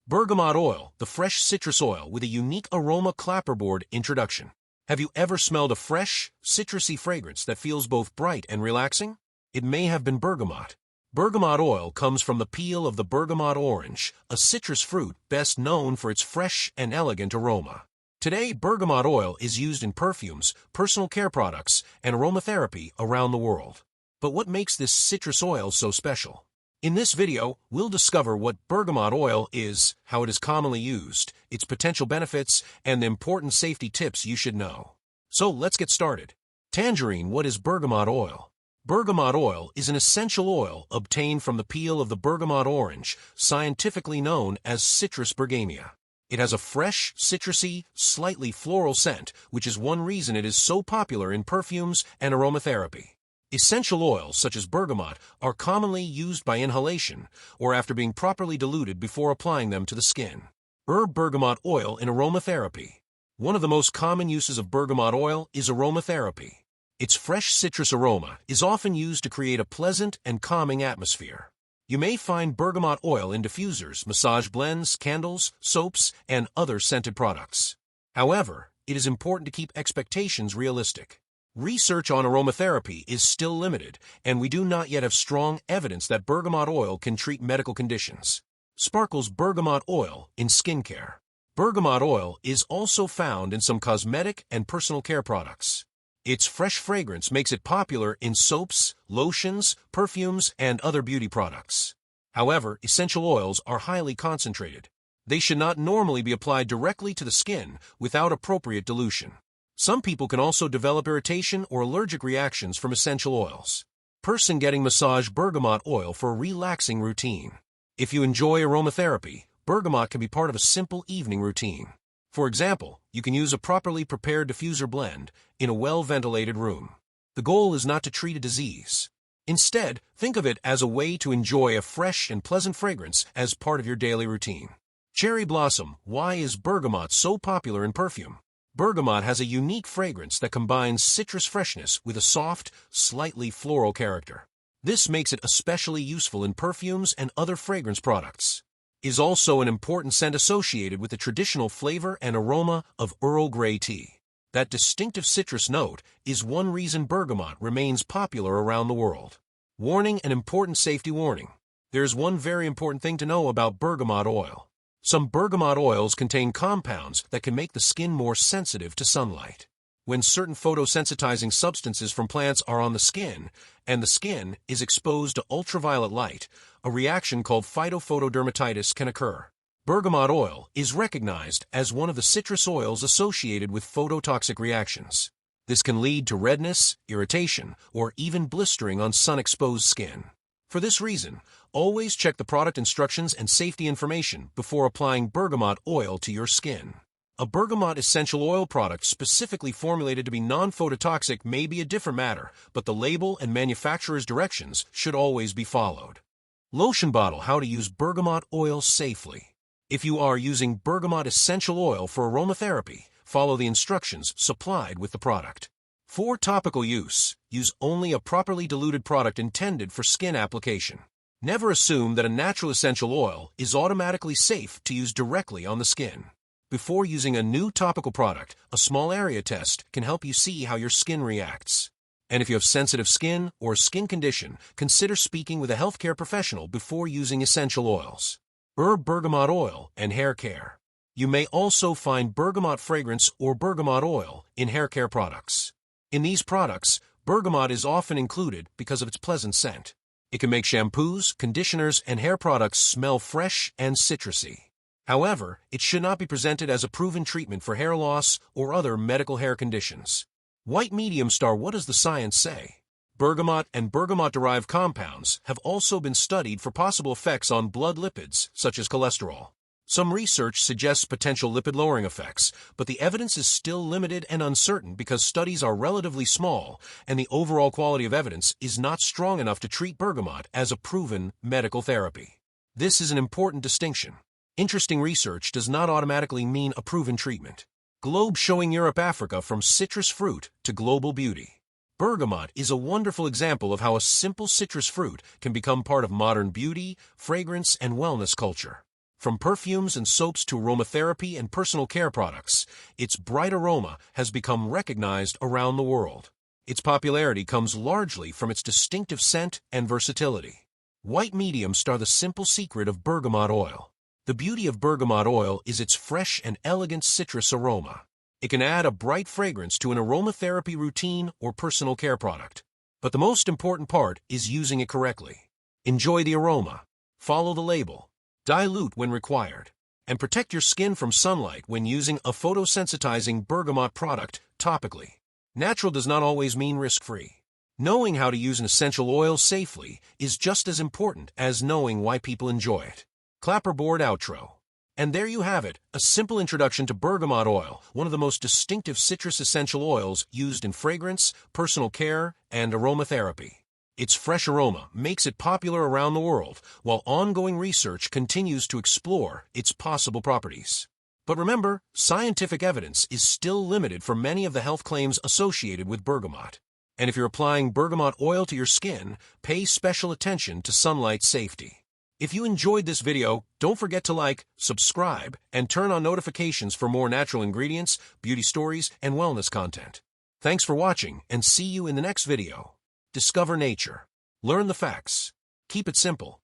Bergamot oil, the fresh citrus oil with a unique aroma clapperboard introduction. Have you ever smelled a fresh, citrusy fragrance that feels both bright and relaxing? It may have been bergamot. Bergamot oil comes from the peel of the bergamot orange, a citrus fruit best known for its fresh and elegant aroma. Today, bergamot oil is used in perfumes, personal care products, and aromatherapy around the world. But what makes this citrus oil so special? In this video, we'll discover what bergamot oil is, how it is commonly used, its potential benefits, and the important safety tips you should know. So let's get started. Tangerine, what is bergamot oil? Bergamot oil is an essential oil obtained from the peel of the bergamot orange, scientifically known as Citrus bergamia. It has a fresh, citrusy, slightly floral scent, which is one reason it is so popular in perfumes and aromatherapy. Essential oils such as bergamot are commonly used by inhalation or after being properly diluted before applying them to the skin. Bergamot oil in aromatherapy. One of the most common uses of bergamot oil is aromatherapy. Its fresh citrus aroma is often used to create a pleasant and calming atmosphere. You may find bergamot oil in diffusers, massage blends, candles, soaps, and other scented products. However, it is important to keep expectations realistic. Research on aromatherapy is still limited, and we do not yet have strong evidence that bergamot oil can treat medical conditions. Sparkles bergamot oil in skincare. Bergamot oil is also found in some cosmetic and personal care products. Its fresh fragrance makes it popular in soaps, lotions, perfumes, and other beauty products. However, essential oils are highly concentrated. They should not normally be applied directly to the skin without appropriate dilution. Some people can also develop irritation or allergic reactions from essential oils. Person getting massage bergamot oil for a relaxing routine. If you enjoy aromatherapy, bergamot can be part of a simple evening routine. For example, you can use a properly prepared diffuser blend in a well-ventilated room. The goal is not to treat a disease. Instead, think of it as a way to enjoy a fresh and pleasant fragrance as part of your daily routine. Cherry blossom, why is bergamot so popular in perfume? Bergamot has a unique fragrance that combines citrus freshness with a soft, slightly floral character. This makes it especially useful in perfumes and other fragrance products. It is also an important scent associated with the traditional flavor and aroma of Earl Grey tea. That distinctive citrus note is one reason bergamot remains popular around the world. Warning and important safety warning. There is one very important thing to know about bergamot oil. Some bergamot oils contain compounds that can make the skin more sensitive to sunlight. When certain photosensitizing substances from plants are on the skin, and the skin is exposed to ultraviolet light, a reaction called phytophotodermatitis can occur. Bergamot oil is recognized as one of the citrus oils associated with phototoxic reactions. This can lead to redness, irritation, or even blistering on sun-exposed skin. For this reason, always check the product instructions and safety information before applying bergamot oil to your skin. A bergamot essential oil product specifically formulated to be non-phototoxic may be a different matter, but the label and manufacturer's directions should always be followed. Lotion bottle, how to use bergamot oil safely. If you are using bergamot essential oil for aromatherapy, follow the instructions supplied with the product. For topical use, use only a properly diluted product intended for skin application. Never assume that a natural essential oil is automatically safe to use directly on the skin. Before using a new topical product, a small area test can help you see how your skin reacts. And if you have sensitive skin or a skin condition, consider speaking with a healthcare professional before using essential oils. Bergamot oil and hair care. You may also find bergamot fragrance or bergamot oil in hair care products. In these products, bergamot is often included because of its pleasant scent. It can make shampoos, conditioners, and hair products smell fresh and citrusy. However, it should not be presented as a proven treatment for hair loss or other medical hair conditions. White medium star, what does the science say? Bergamot and bergamot-derived compounds have also been studied for possible effects on blood lipids, such as cholesterol. Some research suggests potential lipid-lowering effects, but the evidence is still limited and uncertain because studies are relatively small and the overall quality of evidence is not strong enough to treat bergamot as a proven medical therapy. This is an important distinction. Interesting research does not automatically mean a proven treatment. Globe showing Europe-Africa from citrus fruit to global beauty. Bergamot is a wonderful example of how a simple citrus fruit can become part of modern beauty, fragrance, and wellness culture. From perfumes and soaps to aromatherapy and personal care products, its bright aroma has become recognized around the world. Its popularity comes largely from its distinctive scent and versatility. White mediums are the simple secret of bergamot oil. The beauty of bergamot oil is its fresh and elegant citrus aroma. It can add a bright fragrance to an aromatherapy routine or personal care product. But the most important part is using it correctly. Enjoy the aroma, follow the label, dilute when required, and protect your skin from sunlight when using a photosensitizing bergamot product topically. Natural does not always mean risk-free. Knowing how to use an essential oil safely is just as important as knowing why people enjoy it. Clapperboard outro. And there you have it, a simple introduction to bergamot oil, one of the most distinctive citrus essential oils used in fragrance, personal care, and aromatherapy. Its fresh aroma makes it popular around the world, while ongoing research continues to explore its possible properties. But remember, scientific evidence is still limited for many of the health claims associated with bergamot. And if you're applying bergamot oil to your skin, pay special attention to sunlight safety. If you enjoyed this video, don't forget to like, subscribe, and turn on notifications for more natural ingredients, beauty stories, and wellness content. Thanks for watching, and see you in the next video. Discover nature. Learn the facts. Keep it simple.